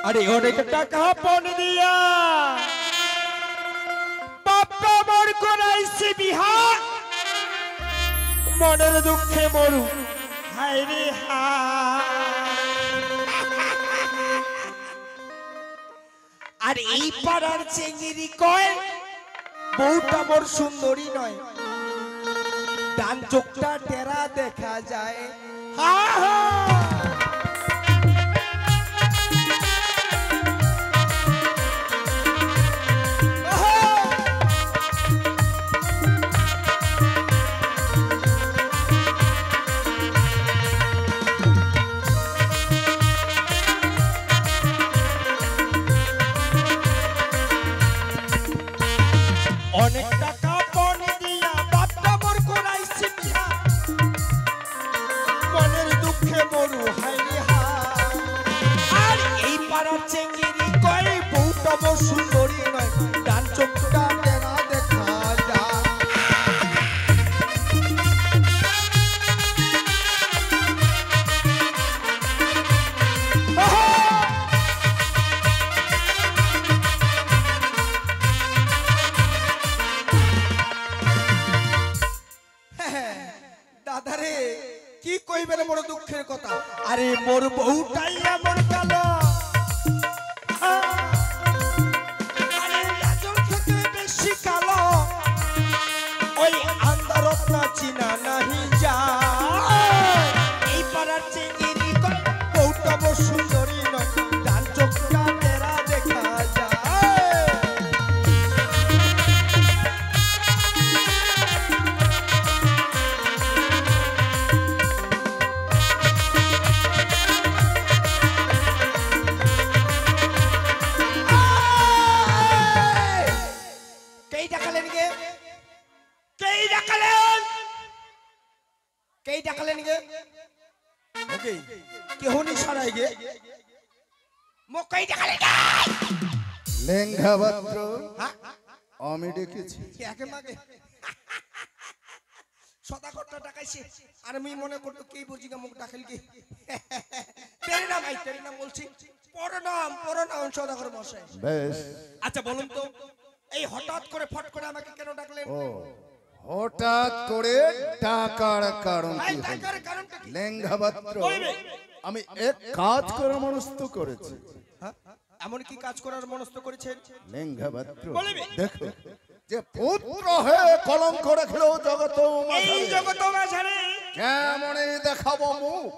আরে অনেক টাকা পণ দিয়া বাপ্পা মোর করাইছে বিহা মনের দুঃখে মরু হায় রে আর এই পাড়ার চেঙ্গিরি কয় বউটা মোর সুন্দরী নয় ডান চোখটা টেরা দেখা যায় হা হা অনেক টাকা পণ দিয়া বাপটা মোর করাইছে বিয়া মনের দুঃখে মরু হায় রে আর এই পাড়ার চেঙ্গিরি কয় বউটা মোর সুন্দরী নয় ডান চোখটা টেরা দেখা যায় দাদারে কি কইবে মোর দুঃখের কথা আরে মোর বউটাই এমন কালো আরে লাজর থেকে বেশি কালো ওই আন্দারত না চিনা নাহি যায় এই পাড়ার চেঙ্গিরি কয় বউটা মোর সুন্দরী নয় ডান চোখটা টেরা দেখা যায় লেঙ্গাবাত্র আমি ডেকেছি সদাগরটা ডাকাইছে আর আমি মনে করতো কি বুঝি মুখ ডাকাল কি তেরি নাম আই তেরি নাম বলছি পরনাম সদাগর মশাই বেশ আচ্ছা বলুন তো এই হঠাৎ করে ফট করে আমাকে কেন ডাকলেন ও হঠাৎ করে ডাকার কারণ কি ডাকার কারণটা কি লেঙ্গাবাত্র আমি এক কাজ করার মনস্থ করেছি এমন কি কাজ করার মনস্থ করেছেন লেঙ্গাবাত্র দেখো যে পুত্র হয়ে কলঙ্ক রাখলো জগত এই জগত মাঝারে কেমনই দেখাবো মুখ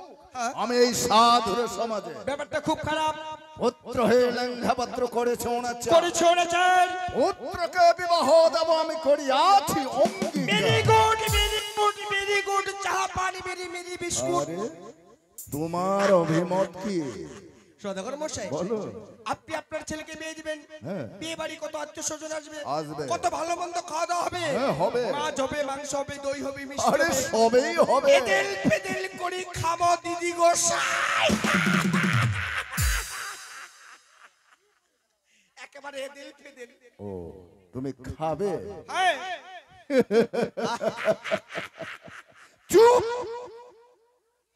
আমি এই সাধুর সমাজে ব্যাপারটা খুব খারাপ পুত্র হয়ে লেঙ্গাপাত্র করেছে ওনাচার পুত্রকে বিবাহ দেব আমি করিয়াছি ভেরি গুড চা পানি মেরি বিস্কুট তোমার অভিমত কি সদাগর মশাই বলো আপনি আপনার ছেলেকে বিয়ে দিবেন বিয়ে বাড়ি কত আত্মীয়স্বজন আসবে কত ভালো মন্দ খাওয়া দাওয়া হবে হবে মাছ হবে মাংস হবে দই হবে মিষ্টি আরে সবই হবে এদেল পেদেল করে খাবো দিদি গোসাই একেবারে এদেল পেদেল ও তুমি খাবে হ্যাঁ চুপ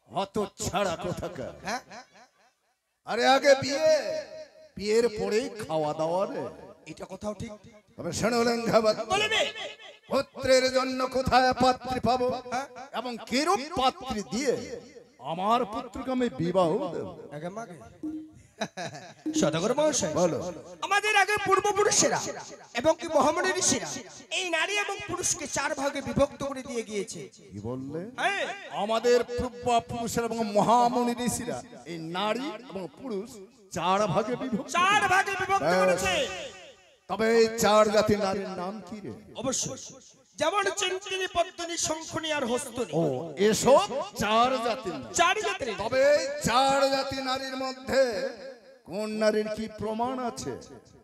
হত ছাড়া কোথাকার হ্যাঁ আরে আগে বিয়ের পরেই খাওয়া দাওয়া রে এটা কথাও ঠিক তবে শোনো লেঙ্গাবাত্র বলবে পুত্রের জন্য কোথায় পাত্রী পাবো এবং কিরূপ পাত্রী দিয়ে আমার পুত্রকে আমি বিবাহ দেব সদাগর মহাশয় বলো আমাদের আগে পূর্বপুরুষেরা এবং কি মহামণি ঋষিরা এই নারী এবং পুরুষকে চার ভাগে বিভক্ত করে দিয়ে গিয়েছে কি বললে হ্যাঁ আমাদের পূর্বপুরুষেরা এবং মহামণি ঋষিরা এই নারী এবং পুরুষ চার ভাগে বিভক্ত করেছে তবে এই চার জাতির নারীর নাম কি রে অবশ্যই যেমন চিন্তিনী পদ্মিনী শঙ্খনী আর হস্তনী ও এসব চার জাতির তবে এই চার জাতি নারীর মধ্যে কোন নারীর কি প্রমাণ আছে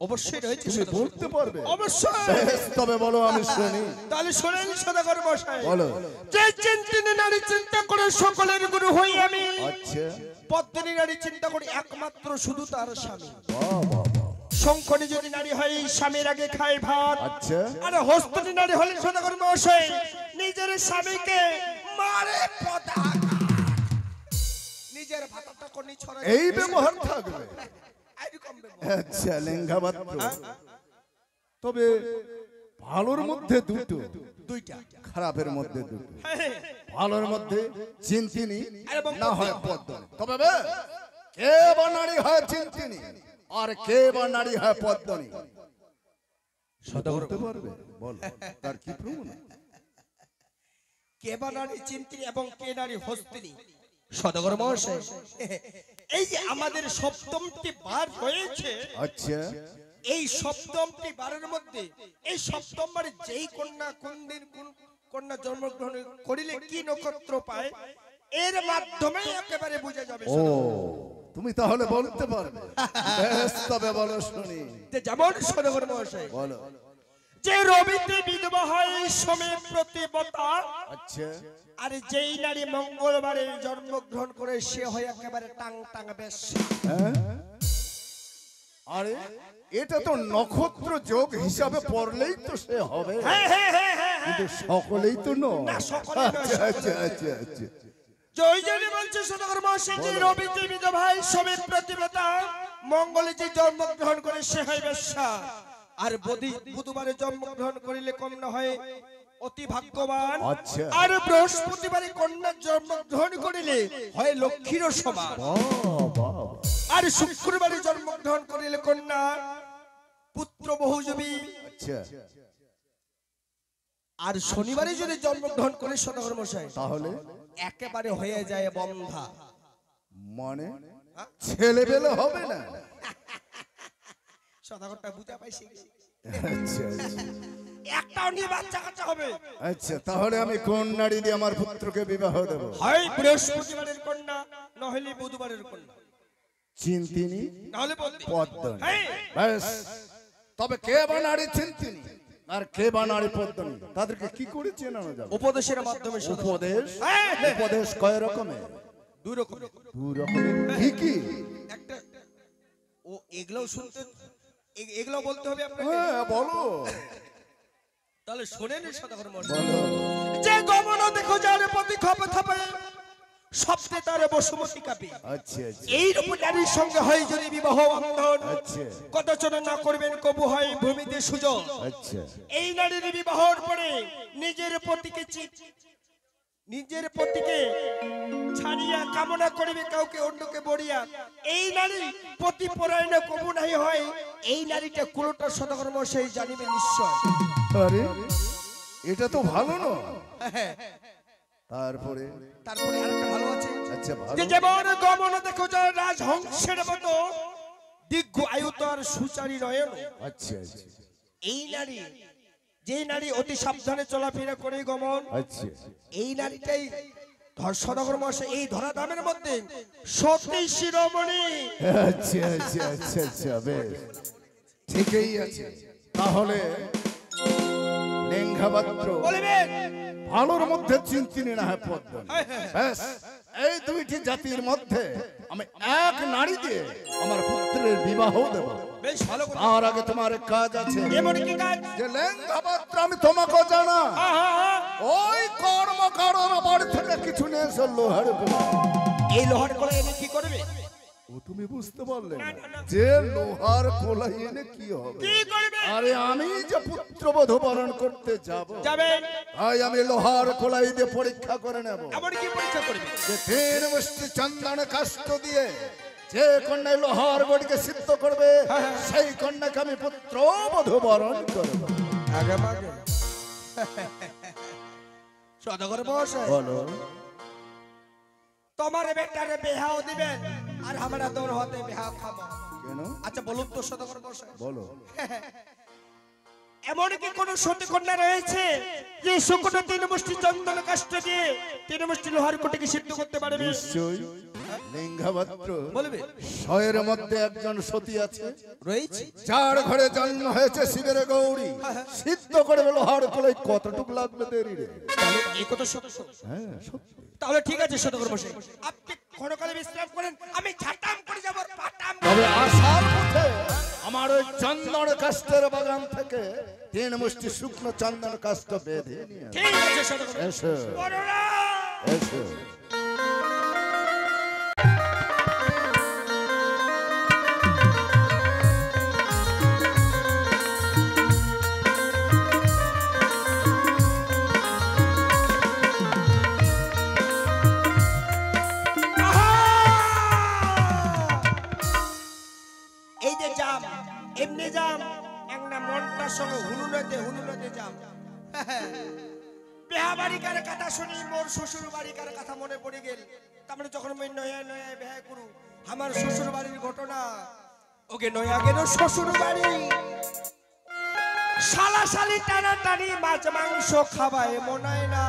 অবশ্যই রয়েছে তুমি বলতে পারবে অবশ্যই বেশ তবে বলো আমি শুনি তাহলে শুনেন সদাগর মশাই বলো যে চিন্তিনী নারী চিন্তা করে সকলের গুরু হই আমি আচ্ছা পদ্মিনী নারী চিন্তা করে একমাত্র শুধু তার স্বামী বাহ বাহ শঙ্খনী যদি নারী হয় স্বামীর আগে খায় ভাত আচ্ছা আর হস্তনী নারী হলে সদাগর মশাই নিজের স্বামীকে মারে পদাঘাত নিজের ভাতটা কোনি ছড়ায় এই ব্যবহার থাকবে আচ্ছা লেঙ্গা পাত্র, তবে ভালোর মধ্যে দুটো, দুইটা খারাপের মধ্যে দুটো। হ্যাঁ, ভালোর মধ্যে চিন্তিনি এবং না হয় পদ্মনি। তবে কে বা নারী হয় চিন্তিনি আর কে বা নারী হয় পদ্মনি বলতে পারবে? বল, তার কি প্রমাণ? কে বা নারী চিন্তিনি এবং কে নারী হস্তিনী। সদাগর মহাশয়, এই যে আমাদের সপ্তমটি বার রয়েছে, আচ্ছা এই সপ্তমটি বারের মধ্যে এই সপ্তম বারে যেই কন্যা কোন দিন কোন কন্যা জন্মগ্রহণ করিলে কি নক্ষত্র পায়, এর মাধ্যমে একেবারে বোঝা যাবে। ও, তুমি তাহলে বলতে পারবে? বেশ, তবে বলো শুনি। যেমন সদাগর মহাশয়, বলো। যে রবিতে বিধবা হয় সমে প্রতিবতা, আচ্ছা আর যেই নারী মঙ্গলবারে জন্মগ্রহণ করে সে হয় একেবারে টাং টাং বেশ। হ্যাঁ? আরে এটা তো নক্ষত্র যোগ হিসাবে পড়লেই তো সে হবে, কিন্তু সকলেই তো নয়। না, সকলেই নয়, আচ্ছা আচ্ছা আচ্ছা আচ্ছা। জয় জয় বলছে সদাগর মহাশয়, যে রবিতে বিধবা হয় সমে প্রতিবতা, মঙ্গলে যে জন্মগ্রহণ করে সে হয় বেশ্যা, আর বুধবারে জন্মগ্রহণ করিলে কন্যা হয় অতি ভাগ্যবান, আচ্ছা। আর বৃহস্পতিবারে কন্যা জন্মগ্রহণ করিলে হয় লক্ষ্মীর সমান, আর শুক্রবারে জন্মগ্রহণ করিলে কন্যা পুত্র বহুজীবী, আচ্ছা আর শনিবারে যদি জন্মগ্রহণ করে সদাগর মশাই তাহলে একেবারে হয়ে যায় বন্ধা। মানে ছেলেবেলে হবে না? সদাগরটা বুঝা পাইছি, আচ্ছা আচ্ছা একটাও নিয়ে বাচ্চা কাচ্চা হবে। আচ্ছা, তাহলে আমি কোন নারী দিয়ে আমার পুত্রকে বিবাহ দেব? হয় বৃহস্পতিবারের কন্যা, নহলে বুধবারের কন্যা, চিন্তিনি নহলে পদ্মনি। হ্যাঁ। ব্যাস, তবে কে বা নারী চিন্তিনি আর কে বা নারী পদ্মনি, তাদেরকে কি করে চেনানো যাবে? উপদেশের মাধ্যমে উপদেশ? হ্যাঁ। উপদেশ কয় রকমের? দুই রকমের। দুই রকমের। কি কি? একটা ও এগুলো শুনতে, এগুলো বলতে হবে আপনাকে। হ্যাঁ বলো। তাহলে শোনেন সদাগর মশাই, বলো। যে গমন দেখো যার প্রতি খপ থাপে, সবচেয়ে তার বসুমতী কাপে। আচ্ছা আচ্ছা এই রূপ নারীর সঙ্গে হয় যদি বিবাহ বন্ধন, আচ্ছা কদাচনা না করবেন কবু হয় ভূমিতে সুযোগ। আচ্ছা এই নারীর বিবাহর পরে নিজের পতিকে ছাড়িয়া কামনা করিবে কাউকে অন্যকে বড়িয়া, এই নারী পতি পরায়ণে কবু নাই হয়, এই নারীটা কোনটা সদাগর মশাই জানিবে নিশ্চয়। আরে এটা তো ভালো না। হ্যাঁ, তারপরে আরেকটা ভালো আছে, আচ্ছা ভালো। যে যেমন গমন দেখো যার রাজহংসের মতো, দীর্ঘ আয়ু তার সুচারী নয়ন। আচ্ছা আচ্ছা এই নারী, যে নারী অতি সাবধানে চলাফেরা করে গমন, আচ্ছা এই নারীটাই সদাগর মশাই এই ধরাধামের মধ্যে সতী শিরোমণি। আচ্ছা আচ্ছা আচ্ছা আচ্ছা, বেশ ঠিকই আছে। তাহলে লেঙ্গা পাত্র বলবেন ভালোর মধ্যে চিন্তিনি না হয় পদ্মনি। ব্যাস, এই দুইটি জাতির মধ্যে আমি এক নারী দিয়ে আমার পুত্রের বিবাহ দেব। বেশ ভালো করে। তার আগে তোমার কাজ আছে। এমন কি কাজ? যে লেঙ্গা পাত্র আমি তোমাকে জানা, ওই কর্মকারণ বাড়ি থেকে কিছু নিয়ে এসে লোহার উপরে। এই লোহার কলা এনে কি করবে? ও তুমি বুঝতে পারলে না? না, না। যে লোহার কলাই এনে কি হবে? কি করবে? আরে আমি যে পুত্রবধূ বরণ করতে যাব, যাবেন। তাই আমি লোহার কলাই দিয়ে পরীক্ষা করে নেব এমন কি পরীক্ষা করবে? যে 3 মুষ্টি চন্দন কাষ্ঠ দিয়ে যে কন্যা লোহার বডিকে সিদ্ধ করবে, সেই কন্যাকে আমি পুত্রবধূ বরণ করব। আগে মাগে সদাগর মশাই, বলো। তোমার বেটারে বিহাও দিবেন আর আমরা দৌড় হতে বিহাও খাবো। কেন? আচ্ছা বলুন তো সদাগর মশাই, বলো। এমন কি কোন সতী কন্যা রয়েছে যে শুকনো 3 মুষ্টি চন্দন কাষ্ঠ দিয়ে 3 মুষ্টি লোহার কোটিকে সিদ্ধ করতে পারবে? নিশ্চয়ই লেঙ্গা পাত্র বলবে। 100 এর মধ্যে একজন সতী আছে রয়েছে, যার ঘরে জন্ম হয়েছে শিবের গৌরী, সিদ্ধ করে লোহার কলাই কতটুকু লাগবে দেরি রে? তাহলে এই কথা সত্য। হ্যাঁ সত্যি। তাহলে ঠিক আছে সদাগর মশাই, আপনি ক্ষণকালে বিশ্রাম করেন, আমি ঝাটাম করে যাব পাটাম। তবে আসার পথে আমার ওই চন্দন কাষ্ঠের বাগান থেকে 3 মুষ্টি শুকনো চন্দন কাষ্ঠ বেঁধে নিয়ে আয়। ঠিক আছে সদাগর মশাই। এসো বড়রা এসো। এমনি যাম একটা মনটার সঙ্গে হুনুনতে যাম বিয়া বাড়িকার কথা শুনি মোর শ্বশুর বাড়িকার কথা মনে পড়ে গেল তারপরে যখন মই নয়া নয়া বিয়া করু আমার শ্বশুর বাড়ির ঘটনা ওকে নয়া গেল শ্বশুর বাড়ি শালা শালি টানা টানি মাছ মাংস খাওয়ায় মনায় না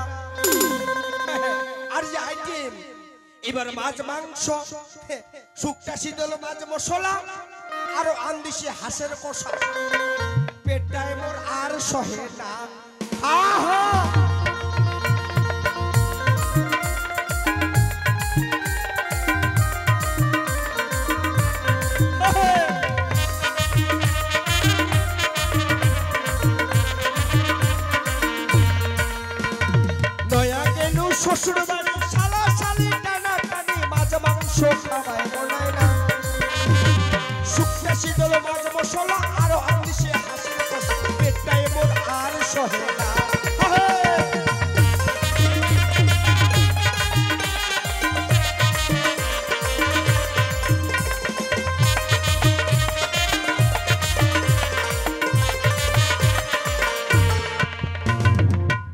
আর যে আইটেম এবার মাছ মাংস শুকটা শীতল মাছ মশলা আরো আন্দিশি হাঁসের কষা পেটটায় মোর আর সহে না আহা নয়া গেল শ্বশুর বাড়ি শালা শালি টানা টানি মাছ মাংস খাওয়ায় মনায় না শুকনা শীতল মাছ মশলা আরো আন্দিশে হাসির কষা পেটটায় মোর আর সহে না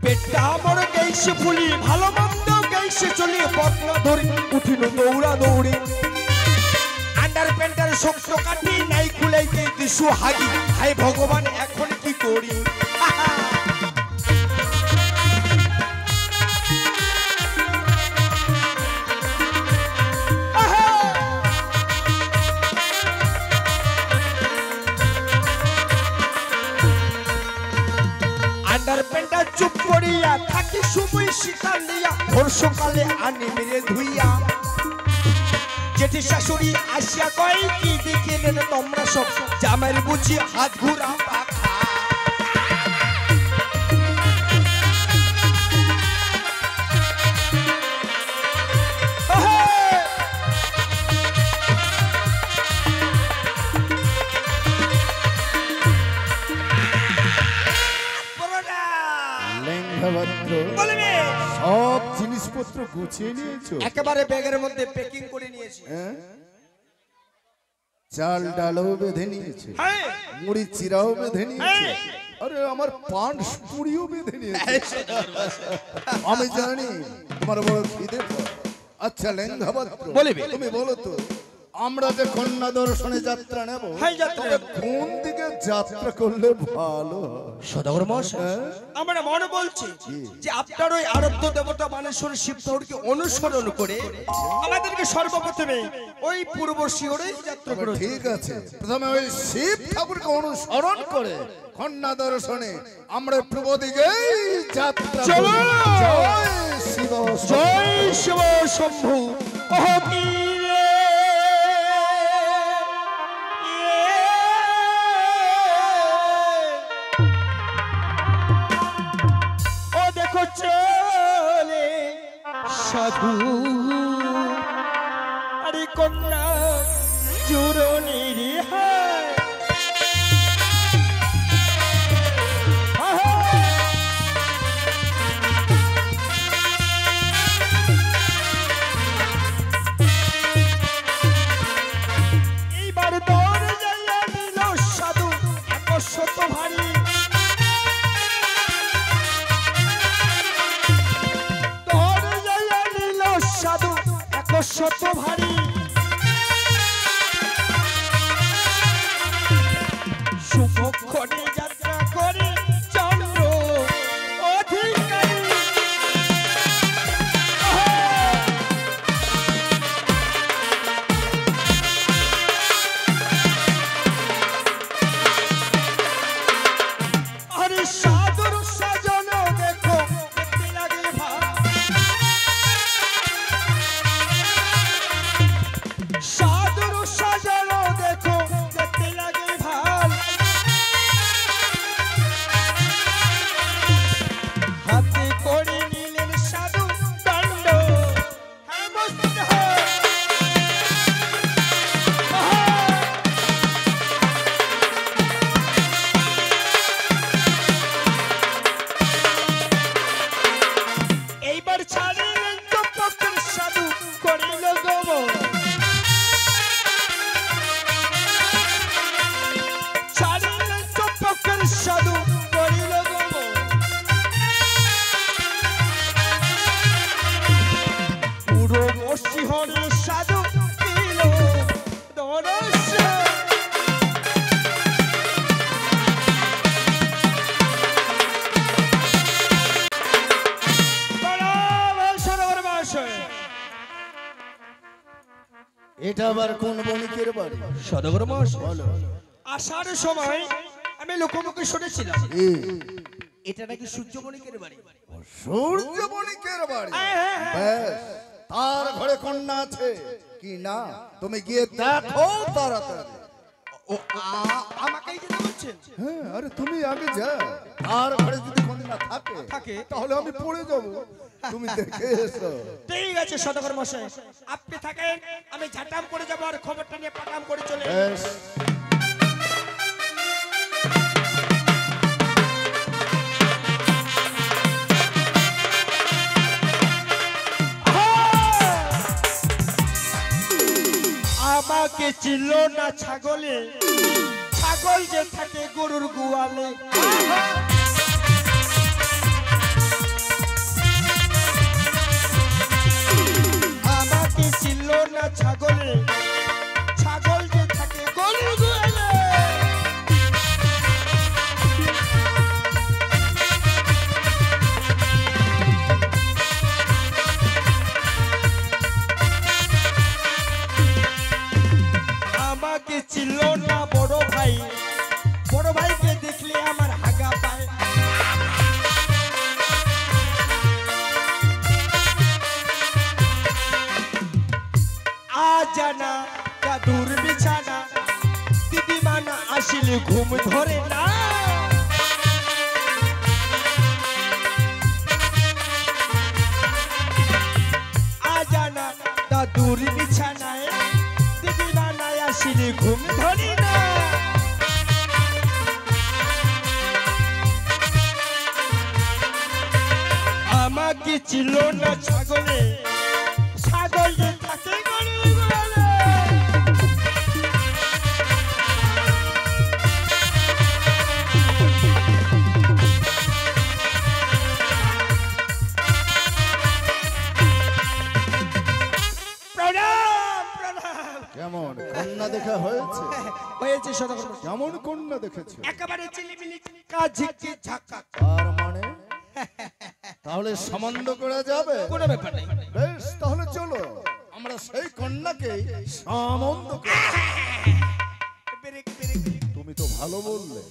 পেটটা মোর গেইছে ফুলি ভালো মন্দ গেইছে চলি বদলা ধরি উঠিল দৌড়া দৌড়ি আন্ডার প্যান্টার শক্ত কাটি নাই খুলাইতে দিশু হাগি হাই ভগবান এখন কি করি আন্ডার প্যান্টার চুপ করিয়া থাকি সময় শিকার নিয়া ভোর সকালে আনি মেরে ধুইয়া জেঠি শাশুড়ি আসিয়া কয় কি দেখে নেন তোমরা সব জামাইয়ের বুঝি হাত ঘুরা পাখা বলবে সব জিনিসপত্র গুছিয়ে নিয়েছো একেবারে ব্যাগের মধ্যে প্যাকিং করে নিয়েছি চাল ডালও বেঁধে নিয়েছে হ্যাঁ মুড়ি চিরাও বেঁধে নিয়েছে হ্যাঁ। আরে আমার পান পুরিও বেঁধে নিয়েছে আমি জানি তোমার বড় খিদে পায়। আচ্ছা লেঙ্গা পাত্র বলিবে। তুমি বলো তো আমরা যে কন্যা দর্শনে যাত্রা নেব হ্যাঁ, যাত্রা তবে নেব। কোন দিকে যাত্রা করলে ভালো হয়? সদাগর মশাই আমরা মনে বলছি যে আপনার ওই আরাধ্য দেবতা মানেশ্বরী শিব ঠাকুরকে অনুসরণ করে আমাদেরকে সর্বপ্রথমে ওই পূর্ব শিওরে যাত্রা তবে করতে ঠিক আছে প্রথমে ওই শিব ঠাকুরকে অনুসরণ করে কন্যা দর্শনে আমরা পূর্ব দিকে যাত্রা চলো। করি। জয় শিব জয় শিব শম্ভু ও দেখো চলে সাধু আরে কন্যা চূরণীর হায় এইবার দৌড় যাইয়া নিল সাধু 100 ভারী দৌড় যাইয়া নিল সাধু 100 ভারী শুভক্ষণে যাত্রা করে চন্দ্র অধিকারী আরে সাধুর সাজন দেখো দেখতে লাগে সাধুর সাজন দেখো দেখতে লাগে ভাল সাধু দিল দর্শন। এটা আবার কোন বণিকের বাড়ি? সদাগর মহাশয়, বলো। আসার সময় আমি লোকমুখে শুনেছিলাম এ, এটা নাকি সূর্য বণিকের বাড়ি। সূর্য বণিকের বাড়ি? হ্যাঁ। বেশ, তার ঘরে কন্যা আছে কি না তুমি গিয়ে দেখো তাড়াতাড়ি। ও আমাকেই যেতে বলছেন? হ্যাঁ, আরে তুমি আগে যা, তার ঘরে যদি কন্যা থাকে তাহলে আমি পড়ে যাব, তুমি দেখে এসো। ঠিক আছে সদাগর মশাই, আপনি থাকেন, আমি ঝাটাম করে যাবো আর খবরটা নিয়ে পাকাম করে চলে বেশ, আমাকে চিনল না ছাগলে, ছাগল যে থাকে গরুর গোয়ালে। আমাকে চিনল না ছাগলে, ছাগল যে থাকে গরুর গোয়ালে। আমাকে চিনল না বড় ভাই, বড় ভাইকে দেখলে আমার হাগা পায়। আজানা দাদুর বিছানা, দিদিমা না আসিলে ঘুম ধরে না। আজানা দাদুর বিছানায়, দিদিমা না আসিলে ঘুম ধরে না। আমাকে ছিল না ছাগলে, ছাগল যে থাকে গরুর গোয়ালে। প্রণাম প্রণাম। কেমন কন্যা দেখা হয়েছে? হয়েছে সদাগর মশাই। কেমন কন্যা দেখেছো? একেবারে চিলিমিলি কাঝিকে ঝাকা। তার মানে তাহলে সম্বন্ধ করা যাবে? কোনো ব্যাপার নেই। বেশ, তাহলে চলো আমরা সেই কন্যাকে সম্বন্ধ করি। Break, break. তুমি তো ভালো বললে,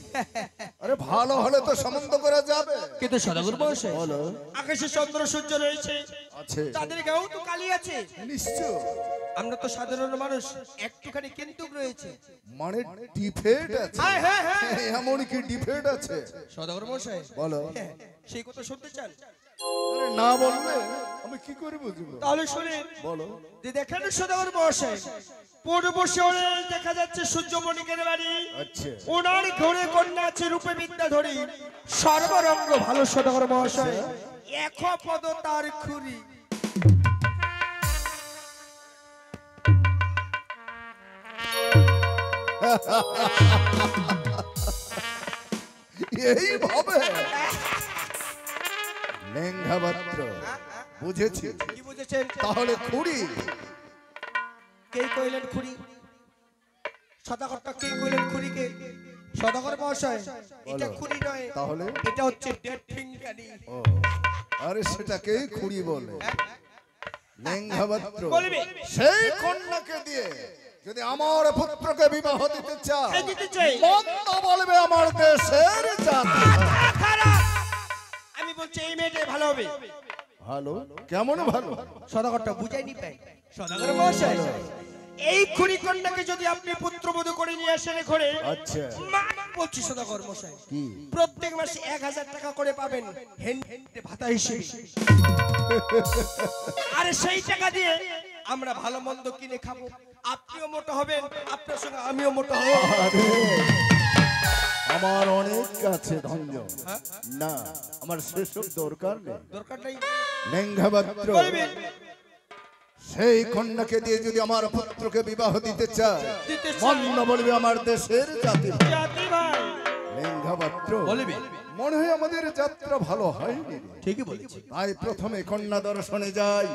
আরে ভালো হলে তো সম্বন্ধ করা যাবে। কিন্তু সদাগর মশাই, বলো। আকাশে চন্দ্র সূর্য রয়েছে, আছে, তাদের গায়েও তো কালি আছে। নিশ্চয়। আমরা তো সাধারণ মানুষ, একটুখানি কিন্তু রয়েছে। মানে ডিফেক্ট আছে? হ্যাঁ। এমন কি ডিফেক্ট আছে? সদাগর মশাই, বলো। সেই কথা শুনতে চান? আরে না বললে আমি কি করে বুঝবো? তাহলে শুনেন। বলো। যে দেখেন সদাগর মশাই, পূর্ব শিওরে দেখা যাচ্ছে সূর্য বণিকের বাড়ি। আচ্ছা, ওনার ঘরে কন্যা আছে রূপে বিদ্যাধরী, সর্বরঙ্গ ভালো সদাগর মহাশয়। এক পদ তার খুরি। এইভাবে লেঙ্গা পাত্র, বুঝেছি। কি বুঝেছেন? তাহলে খুড়ি কে কইলেন খুরি? সদাগরটা কে কইলেন খুরিকে? সদাগর মহাশয়, এটা খুরি নয়, তাহলে এটা হচ্ছে ডেড ফিঙ্গারি। ও, আরে সেটাকেই খুড়ি বলে। লেঙ্গা পাত্র, বলবি? সেই কন্যাকে দিয়ে যদি আমার পুত্রকে বিবাহ দিতে চায়, দিতে চাই। মন্দ বলবে আমার দেশের জাতি। খারাপ। আমি বলছি এই মেয়েটাই ভালো হবে। ভালো? কেমন ভালো? সদাগরটা বুঝাইনি পাই। সদাগর মহাশয়, এই খুরি কন্যাকে যদি আপনি পুত্রবধূ করে নিয়ে আসেন ঘরে, আচ্ছা, বলছি সদাগর মশাই, কি প্রত্যেক মাসে 1000 টাকা করে পাবেন হেন্টে ভাতা হিসেবে। আরে সেই টাকা দিয়ে আমরা ভালো মন্দ কিনে খাবো, আপনিও মোটা হবেন, আপনার সঙ্গে আমিও মোটা হব। আরে, আমার অনেক কাছে ধন্য না, আমার সেসব দরকার নেই। দরকার নাই। লেঙ্গা পাত্র, বলবেন? সেই কন্যাকে দিয়ে যদি আমার পুত্রকে বিবাহ দিতে চায়, দিতে চাই। মন্দ বলবে আমার দেশের জাতি। জাতি ভাই। লেঙ্গা পাত্র, বলবি? মনে হয় আমাদের যাত্রা ভালো হয়নি। ঠিকই বলেছি। তাই প্রথমে কন্যা দর্শনে যাই,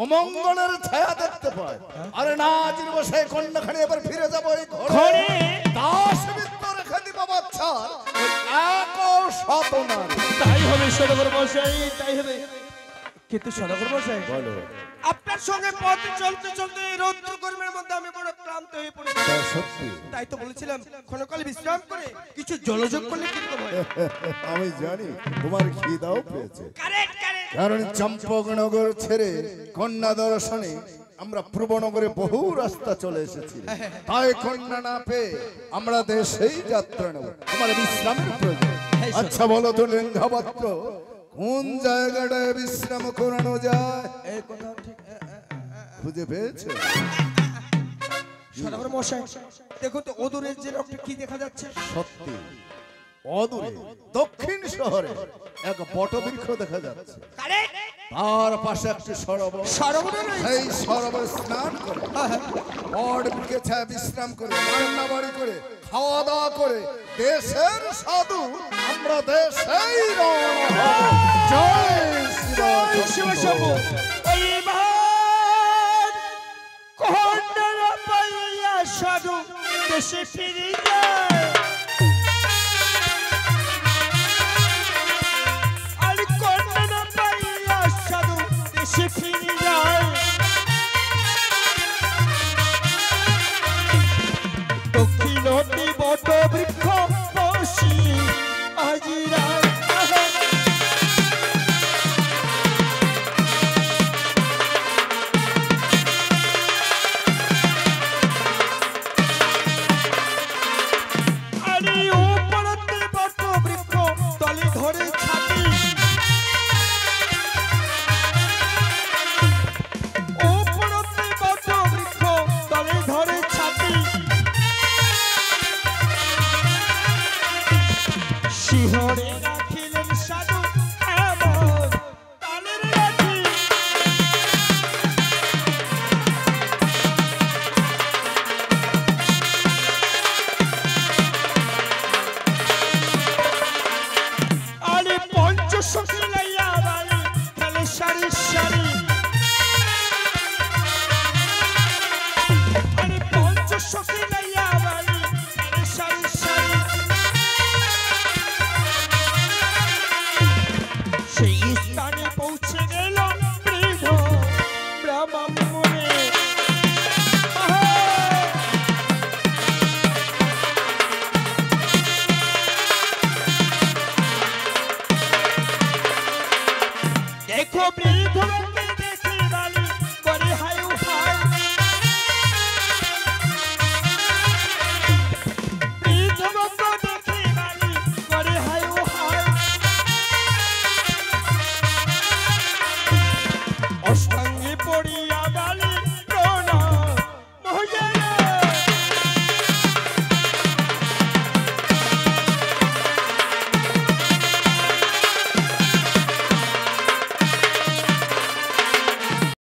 অমঙ্গলের ছায়া দেখতে পায়। আরে না আজির বসে কন্যাখানি এবার ফিরে যাবো এই ঘরে ঘরে। দাস মিত্র রেখে দিব বাচ্চা এক শত নারী। তাই হবে সদাগর মশাই, তাই হবে। কিন্তু সদাগর মশাই, বলো আপনার সঙ্গে পথে চলতে চলতে এই রৌদ্র গরমের মধ্যে আমি বড় ক্লান্ত হয়ে পড়েছি। তা সত্যি তাই তো বলেছিলাম ক্ষণকাল বিশ্রাম করে কিছু জলযোগ করলে কিন্তু হয়। আমি জানি তোমার খিদাও পেয়েছে, কারেক্ট কারেক্ট। কারণ চম্পকনগর ছেড়ে কন্যা দর্শনে আমরা পূর্বনগরে বহু রাস্তা চলে এসেছি, তাই কন্যা না পেয়ে আমরা দেশেই যাত্রা নেব। তোমার বিশ্রামের প্রয়োজন। আচ্ছা বলো তো লেঙ্গাপাত্র, কোন জায়গাটায় বিশ্রাম করানো যায়? এই কথা ঠিক। খুঁজে পেয়েছো? সদাগর মশাই দেখো তো ওদূরের যে লোকটা কি দেখা যাচ্ছে? সত্যি অদূরে দক্ষিণ শহরে এক বটবৃক্ষ দেখা যাচ্ছে, কারেক্ট। তার পাশে একটি সরোবর। সরোবরে রয়েছে। সেই সরোবরে স্নান করে বট বৃক্ষে ছায়া বিশ্রাম করে রান্না বাড়ি করে খাওয়া দাওয়া করে দেশের সাধু আমরা দেশেই রওনা হব। জয় জয় শ্রী শিব শম্ভু। এইবার কন্যারা পাইয়া সাধু দেশে ফিরে যায়।